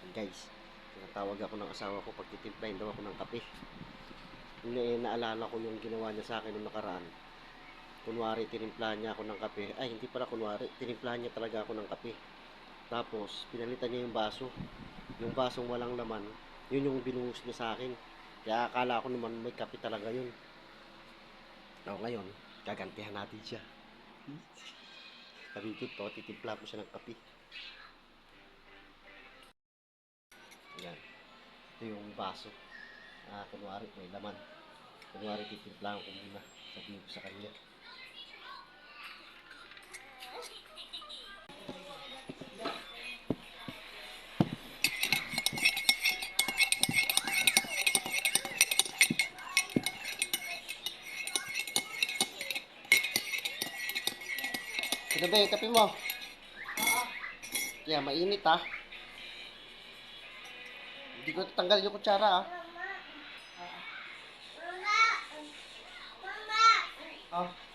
Guys, tinatawag ako ng asawa ko pag titimplahin daw ako ng kape. Naalala ko yung ginawa niya sa akin noong nakaraan. Kunwari, tinimplahan niya ako ng kape. Ay, hindi pala kunwari. Tinimplahan niya talaga ako ng kape. Tapos, pinalitan niya yung baso. Yung basong walang laman, yun yung binuhos niya sa akin. Kaya akala ko naman may kape talaga yun. O, ngayon, gagantihan natin siya. Sabi ko to, titimpla ko siya ng kape. Yan. Ito yung baso. Kunwari, may laman. Kunwari, titimplahan ko muna. Sabihin ko sa kanya. Ano ba yung kape mo? Kaya mainit ha. Hindi ko tatanggalin yung kutsara ha. Mama! Mama! Mama! Oh.